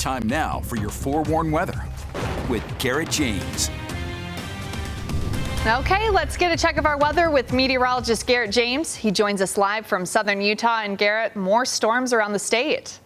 Time now for your forewarned weather with Garrett James. Okay, let's get a check of our weather with meteorologist Garrett James. He joins us live from southern Utah. And Garrett, more storms around the state.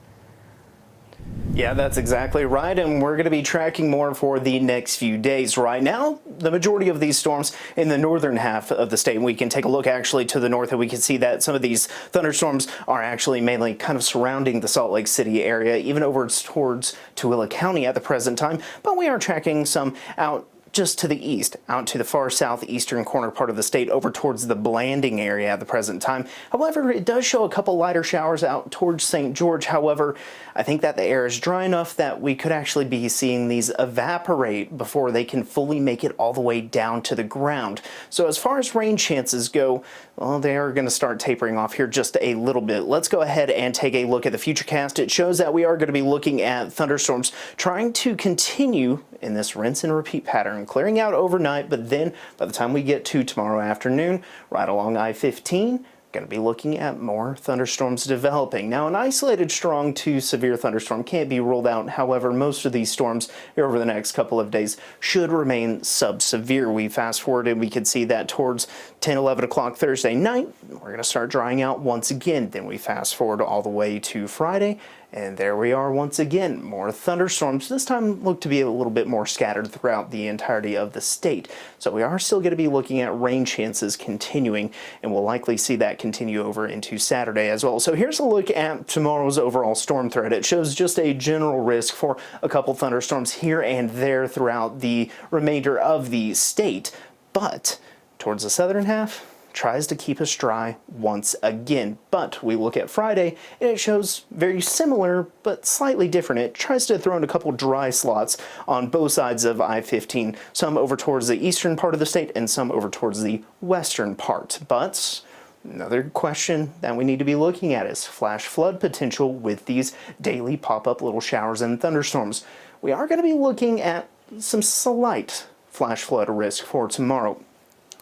Yeah, that's exactly right, and we're going to be tracking more for the next few days. Right now, the majority of these storms in the northern half of the state. We can take a look actually to the north, and we can see that some of these thunderstorms are actually mainly kind of surrounding the Salt Lake City area, even over towards Tooele County at the present time. But we are tracking some out just to the east, out to the far southeastern corner part of the state, over towards the Blanding area at the present time. However, it does show a couple lighter showers out towards St. George. However, I think that the air is dry enough that we could actually be seeing these evaporate before they can fully make it all the way down to the ground. So as far as rain chances go, well, they are going to start tapering off here just a little bit. Let's go ahead and take a look at the futurecast. It shows that we are going to be looking at thunderstorms trying to continue in this rinse and repeat pattern, clearing out overnight, but then by the time we get to tomorrow afternoon, right along I-15, going to be looking at more thunderstorms developing. Now, an isolated strong to severe thunderstorm can't be ruled out. However, most of these storms here over the next couple of days should remain sub-severe. We fast forward and we can see that towards 10, 11 o'clock Thursday night, we're going to start drying out once again. Then we fast forward all the way to Friday, and there we are once again. More thunderstorms. This time look to be a little bit more scattered throughout the entirety of the state. So we are still going to be looking at rain chances continuing, and we'll likely see that continue over into Saturday as well. So here's a look at tomorrow's overall storm threat. It shows just a general risk for a couple thunderstorms here and there throughout the remainder of the state. But towards the southern half, tries to keep us dry once again. But we look at Friday and it shows very similar but slightly different. It tries to throw in a couple dry slots on both sides of I-15, some over towards the eastern part of the state and some over towards the western part. But another question that we need to be looking at is flash flood potential with these daily pop-up little showers and thunderstorms. We are going to be looking at some slight flash flood risk for tomorrow.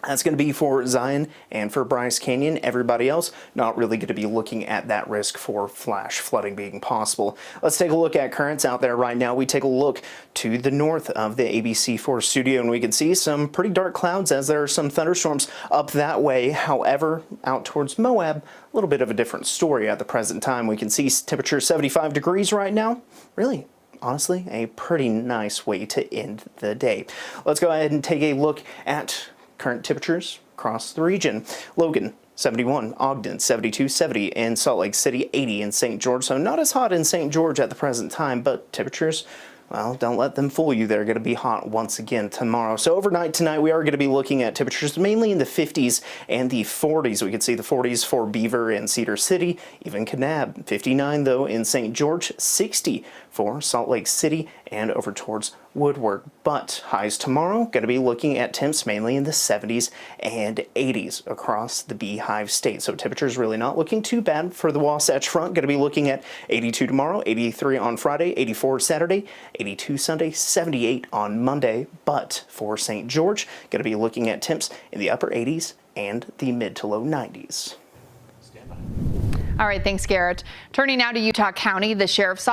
That's going to be for Zion and for Bryce Canyon. Everybody else not really going to be looking at that risk for flash flooding being possible. Let's take a look at currents out there right now. We take a look to the north of the ABC4 studio, and we can see some pretty dark clouds as there are some thunderstorms up that way. However, out towards Moab, a little bit of a different story at the present time. We can see temperature 75 degrees right now. Really, honestly, a pretty nice way to end the day. Let's go ahead and take a look at current temperatures across the region. Logan, 71, Ogden, 72, 70 in Salt Lake City, 80 in St. George. So not as hot in St. George at the present time, but temperatures, well, don't let them fool you. They're going to be hot once again tomorrow. So overnight tonight, we are going to be looking at temperatures mainly in the 50s and the 40s. We can see the 40s for Beaver and Cedar City, even Kanab. 59, though, in St. George, 60 for Salt Lake City and over towards Woodward. But highs tomorrow, going to be looking at temps mainly in the 70s and 80s across the Beehive State. So temperatures really not looking too bad for the Wasatch Front. Going to be looking at 82 tomorrow, 83 on Friday, 84 Saturday, 82 Sunday, 78 on Monday. But for St. George, going to be looking at temps in the upper 80s and the mid to low 90s. All right, thanks, Garrett. Turning now to Utah County, the sheriff's office